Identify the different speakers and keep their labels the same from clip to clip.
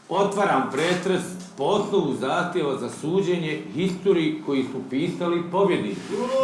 Speaker 1: Otvaram pretres po osnovu zahtjeva za suđenje historiji koji su pisali pobjednici. Molim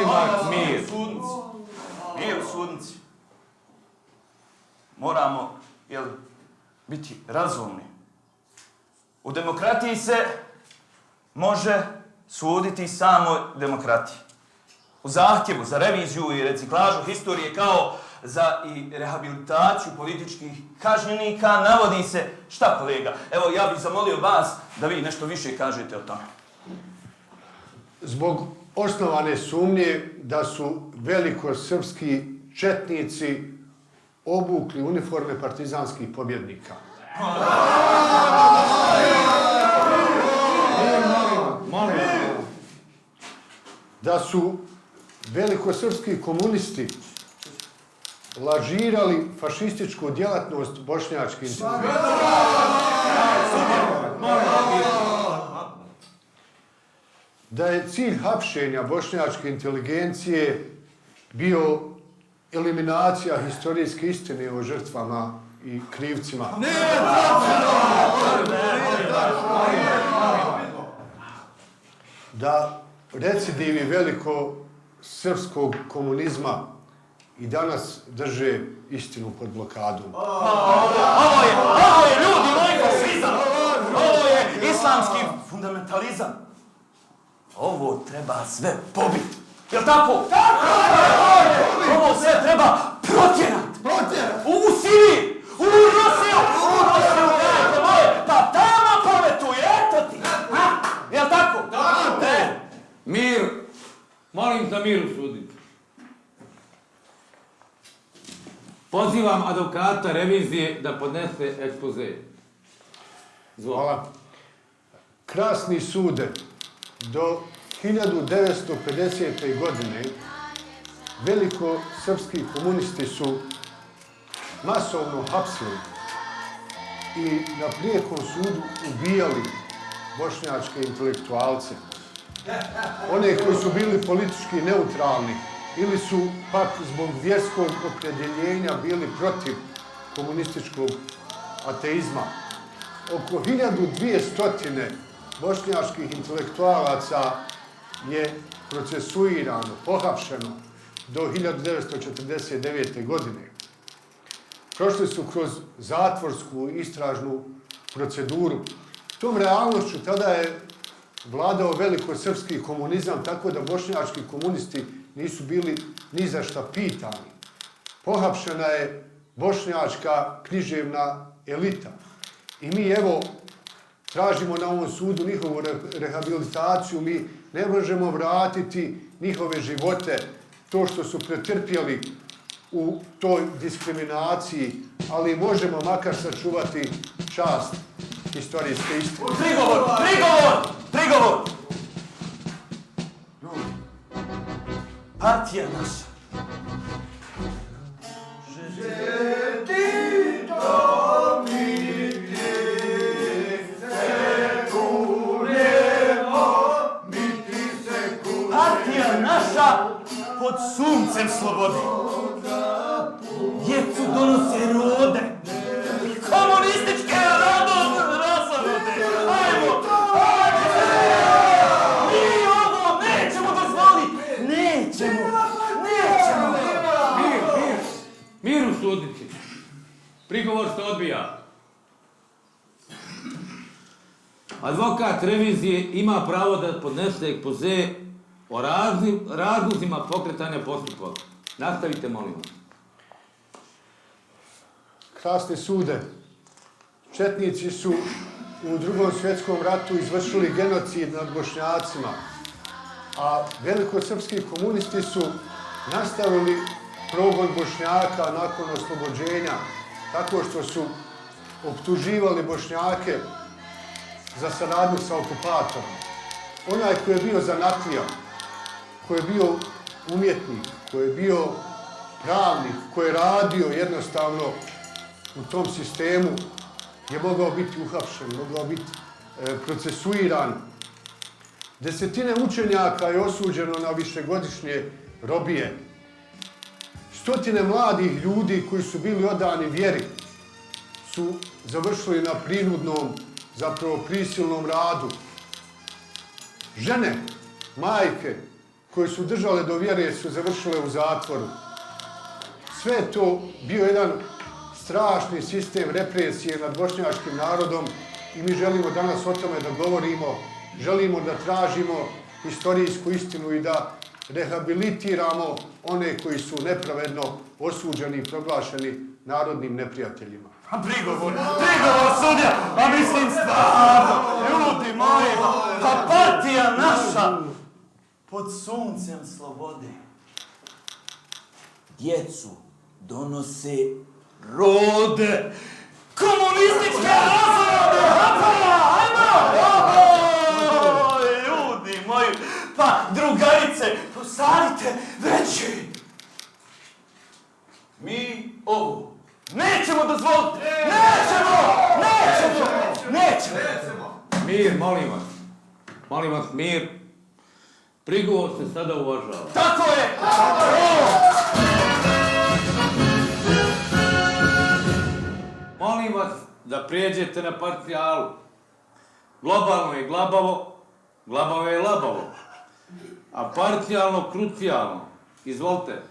Speaker 1: vas, mir.
Speaker 2: Mir u sudnici. Moramo, biti razumni. U demokratiji se može suditi samo demokratiji. U zahtjevu za reviziju i reciklažu historije kao za i rehabilitaciju političkih kažnjenika navodi se, šta kolega? Evo, ja bih zamolio vas da vi nešto više kažete o tome.
Speaker 3: Zbog osnovane sumnje da su velikosrpski četnici obukli uniforme partizanskih pobjednika. Da su velikosrpski komunisti lažirali fašističku djelatnost bošnjačke inteligencije. Da je cilj hapšenja bošnjačke inteligencije bio eliminacija historijske istine o žrtvama i krivcima. Da recidivi velikosrpskog komunizma i danas drže istinu pod blokadom.
Speaker 2: Ovo je ljudi moji fašizam! Ovo je islamski fundamentalizam! Ovo treba sve pobiti! Jel' tako? Ovo sve treba protjerat! U Siriji! U Rusiju! Dajte moje! Pa tamo poletuje, eto ti! Jel' tako?
Speaker 1: Mir! Molim za mir u sudnici. Pozivam advokata revizije da podnese ekspoze.
Speaker 3: Hvala. Krasni sude, do 1950. godine velikosrpski komunisti su masovno hapsili i na prijekom sudu ubijali bošnjačke intelektualce. One koji su bili politički neutralni ili su pak zbog vjerskog opredjeljenja bili protiv komunističkog ateizma. Oko 1200 bošnjačkih intelektualaca je procesuirano, pohapšeno do 1949. godine. Prošli su kroz zatvorsku istražnu proceduru. Tom realnošću tada je vladao velikosrpski komunizam, tako da bošnjački komunisti nisu bili ni za šta pitani. Pohapšena je bošnjačka književna elita. I mi evo tražimo na ovom sudu njihovu rehabilitaciju, mi ne možemo vratiti njihove živote, to što su pretrpjeli u toj diskriminaciji, ali možemo makar sačuvati čast historijske istine.
Speaker 2: Prigovor! Partija naša. Partija naša pod suncem slobode. Djecu donose rode. Komunističke rasavode. Ajmo! Mi ovo nećemo dozvoliti. Nećemo.
Speaker 1: Mir u sudnici. Prigovor se odbija. Advokat revizije ima pravo da podnese ekspoze o razlozima pokretanja postupaka. Nastavite, molim vas.
Speaker 3: Krasni sude, četnici su u Drugom svjetskom ratu izvršili genocid nad Bošnjacima, a velikosrpski komunisti su nastavili progon Bošnjaka nakon oslobođenja, tako što su optuživali Bošnjake za saradnju sa okupatorom. Onaj koji je bio zanatlija, koji je bio umjetnik, koji je bio pravnik, koji je radio jednostavno u tom sistemu, je mogao biti uhapšen, mogao biti procesuiran. Desetine učenjaka je osuđeno na višegodišnje robije. Stotine mladih ljudi koji su bili odani vjeri su završili na prinudnom, zapravo prisilnom radu. Žene, majke koje su držale do vjere su završile u zatvoru. Sve je to bio jedan strašni sistem represije nad bošnjačkim narodom i mi želimo danas o tome da govorimo, želimo da tražimo historijsku istinu i da rehabilitiramo one koji su nepravedno osuđeni i proglašeni narodnim neprijateljima.
Speaker 2: Prigovor sudja, a mislim stvarno, ljudi moji, pa partija naša pod suncem slobode. Djecu donose rode, komunističke razrode, ljudi moji, pa drugarice, posadite veći. Mi ovo nećemo dozvoliti! Nećemo!
Speaker 1: Mir, molim vas. Molim vas, mir. Prigovor se sada uvažava.
Speaker 2: Tako je!
Speaker 1: Molim vas da prijeđete na partijalu. Globalno je glabavo, glabavo je labavo. A partijalno krucijalno. Izvolite.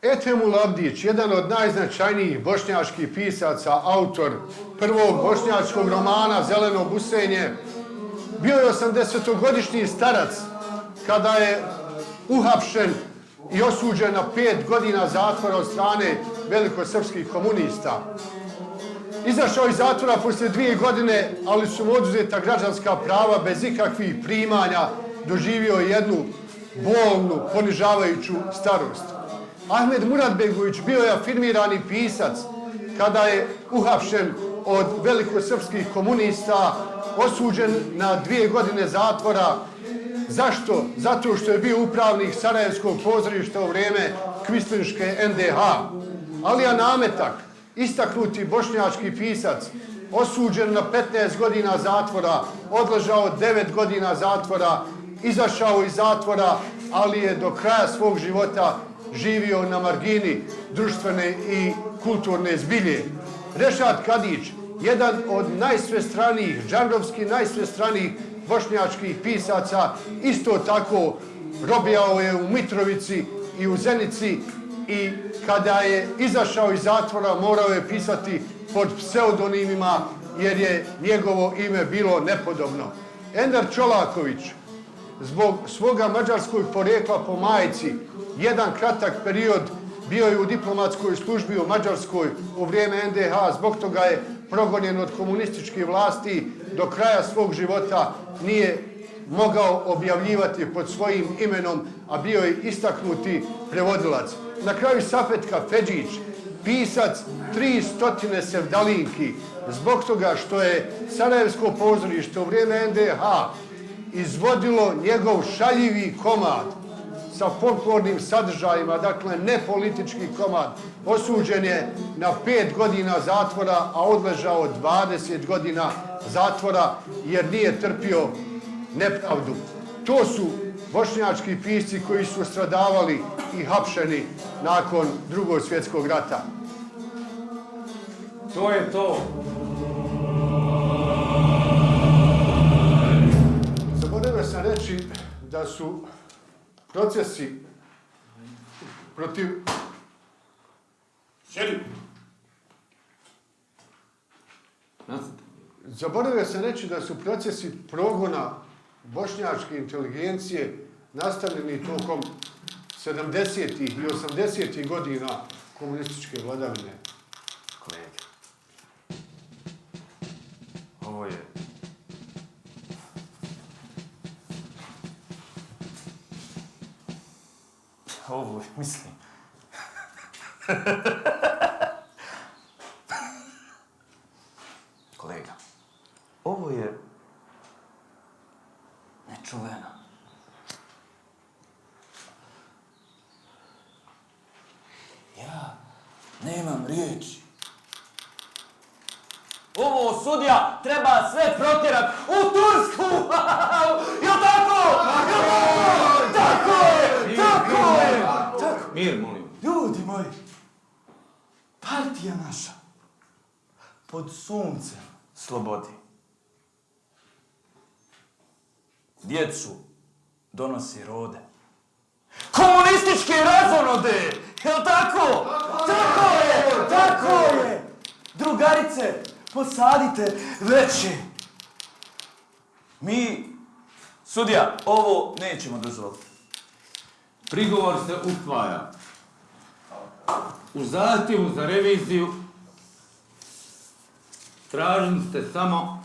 Speaker 3: Etemul Abdić, jedan od najznačajnijih bošnjačkih pisaca, autor prvog bošnjačkog romana Zeleno busenje, bio je 80-godišnji starac kada je uhapšen i osuđen na 5 godina zatvora od strane velikosrpskih komunista. Izašao iz zatvora poslije 2 godine, ali su mu oduzeta građanska prava bez ikakvih primanja, doživio jednu bolnu, ponižavajuću starost. Ahmed Muratbegović bio je afirmirani pisac kada je uhapšen od velikosrpskih komunista, osuđen na 2 godine zatvora. Zašto? Zato što je bio upravnik Sarajevskog pozorišta u vrijeme Kvislinške NDH. Alija Nametak, istaknuti bošnjački pisac, osuđen na 15 godina zatvora, odležao 9 godina zatvora, izašao iz zatvora, ali je do kraja svog života živio na margini društvene i kulturne zbilje. Rešad Kadić, jedan od najsvestranijih, džanrovski najsvestranijih bošnjačkih pisaca, isto tako robijao je u Mitrovici i u Zenici i kada je izašao iz zatvora morao je pisati pod pseudonimima jer je njegovo ime bilo nepodobno. Ender Čolaković, zbog svoga mađarskog porijekla po majci, jedan kratak period bio je u diplomatskoj službi u Mađarskoj u vrijeme NDH, zbog toga je progonjen od komunističkih vlasti, do kraja svog života nije mogao objavljivati pod svojim imenom, a bio je istaknuti prevodilac. Na kraju Safet Kafedžić, pisac 300 sevdalinki, zbog toga što je Sarajevsko pozorište u vrijeme NDH izvodilo njegov šaljivi komad sa folklornim sadržajima, dakle ne politički komad, osuđen je na 5 godina zatvora, a odležao 20 godina zatvora jer nije trpio nepravdu. To su bošnjački pisci koji su stradavali i hapšeni nakon Drugog svjetskog rata.
Speaker 1: To je to.
Speaker 3: Zaboravio sam reći da su procesi protiv...
Speaker 2: Sjedi.
Speaker 3: Zaboravio sam reći da su procesi progona bošnjačke inteligencije nastavljeni tokom 70. i 80. godina komunističke vladavine.
Speaker 2: Kolega, ovo je... Ovo je, mislim... Kolega, ovo je... nečuveno. Ja nemam riječi. Ovo sudija treba sve protjerat u Tursku! Jel' tako? Tako je! Tako je!
Speaker 1: Mir, molim.
Speaker 2: Ljudi moji, partija naša pod suncem slobodi. Djecu donosi rode. Komunističke razonode! Jel' tako? Tako je! Tako je! Drugarice, posadite veće. Mi, sudija, ovo nećemo dozvoliti.
Speaker 1: Prigovor se usvaja. U zahtjevu za reviziju tražili ste samo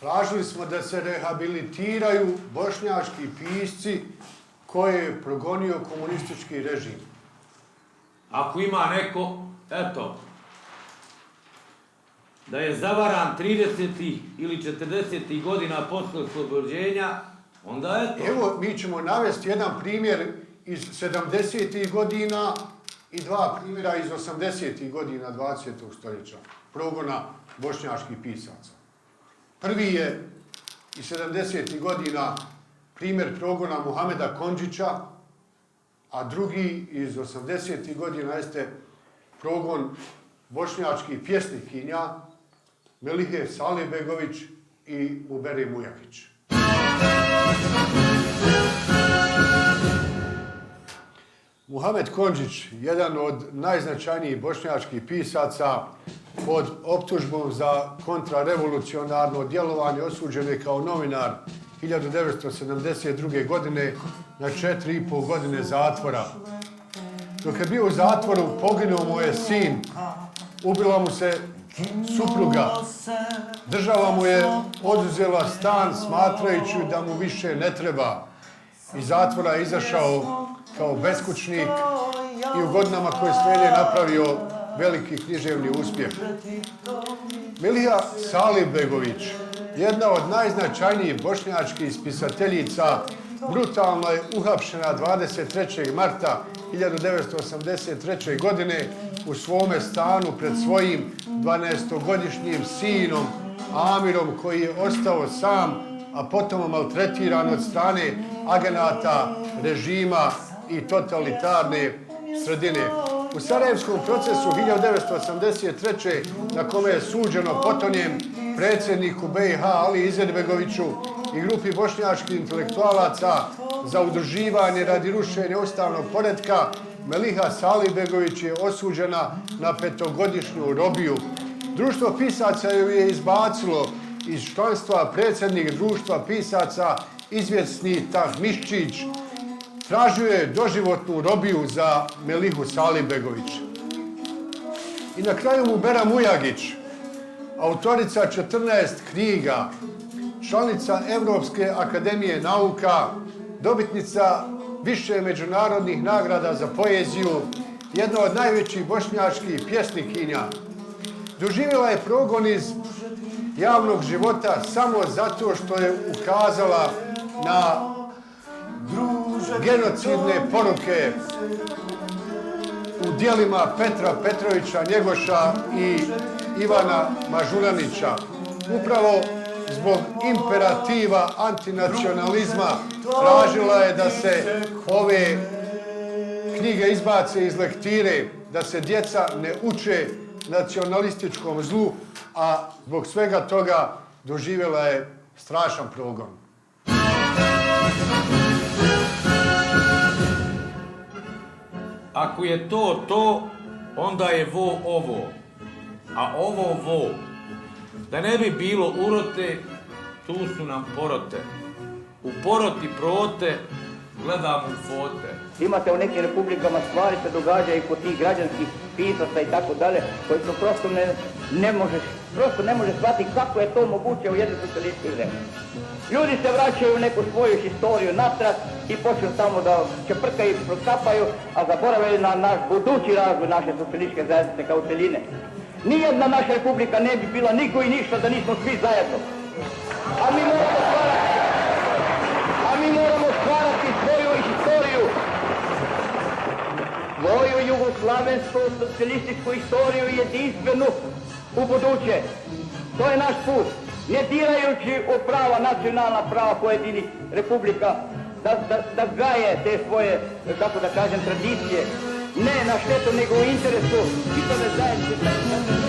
Speaker 3: Tražili smo da se rehabilitiraju bošnjački pisci koje je progonio komunistički režim.
Speaker 1: ako ima neko, eto, da je zavaran 30. ili 40. godina posle oslobođenja, onda eto.
Speaker 3: Evo, mi ćemo navesti jedan primjer iz 70. godina i dva primjera iz 80. godina 20. stoljeća progona bošnjačkih pisaca. Prvi je iz 70. godina primjer progona Muhameda Kondžića, a drugi iz 80. godina jeste progon bošnjačkih pjesnikinja Melihe Salibegović i Mubere Mujagić. Muhamed Kondžić, jedan od najznačajnijih bošnjačkih pisaca, pod optužbom za kontrarevolucionarno djelovanje osuđen je kao novinar 1972. godine na 4,5 godine zatvora. Dok je bio u zatvoru, poginuo mu je sin, ubila mu se supruga, država mu je oduzela stan smatrajući da mu više ne treba. Iz zatvora je izašao kao beskućnik i u godinama koje slijede napravio veliki književni uspjeh. Milija Salibegović, jedna od najznačajnijih bošnjačkih spisateljica, brutalno je uhapšena 23. marta 1983. godine u svome stanu pred svojim 12-godišnjim sinom Amirom, koji je ostao sam, a potom maltretiran od strane agenata režima i totalitarne sredine. U Sarajevskom procesu 1983. na kome je suđeno potonjem predsjedniku BiH Ali Izetbegoviću i grupi bošnjačkih intelektualaca za udruživanje radi rušenja ustavnog poretka, Meliha Salibegović je osuđena na 5-godišnju robiju. Društvo pisaca ju je izbacilo iz članstva. Predsjednik društva pisaca, izvjesni Tahmiščić, tražio je doživotnu robiju za Melihu Salibegović. I na kraju Mubera Mujagić, autorica 14 knjiga, članica Europske akademije nauka, dobitnica više međunarodnih nagrada za poeziju, jedna od najvećih bošnjačkih pjesnikinja. Doživjela je progon iz javnog života samo zato što je ukazala na genocidne poruke u djelima Petra Petrovića Njegoša i Ivana Mažuranića. Upravo zbog imperativa antinacionalizma tražila je da se ove knjige izbace iz lektire, da se djeca ne uče nacionalističkom zlu, a zbog svega toga doživjela je strašan progon.
Speaker 1: Ako je to, onda je vo ovo. A ovo vo. Da ne bi bilo urote, tu su nam porote. U poroti prote, gledamo u fote.
Speaker 4: Imate u nekim republikama stvari se događaju kod tih građanskih pisaca i tako dalje, koji su prosto ne može shvatiti kako je to moguće u jednoj socijalističkoj zemlji. Ljudi se vraćaju u neku svoju historiju natrag i počnu tamo da čeprkaju i proskapaju, a zaboravaju na naš budući razvoj naše socijalističke zajednice kao cjeline. Nijedna naša republika ne bi bila niko i ništa da nismo svi zajedno. A mi moramo stvarati svoju historiju. Svoju jugoslavensku socijalističku historiju jedinstvenu u buduće. To je naš put. Ne dirajući u prava, nacionalna prava pojedinih republika, da gaje te svoje, kako da kažem, tradicije. Ne na štetu, nego u interesu čitave zajednice.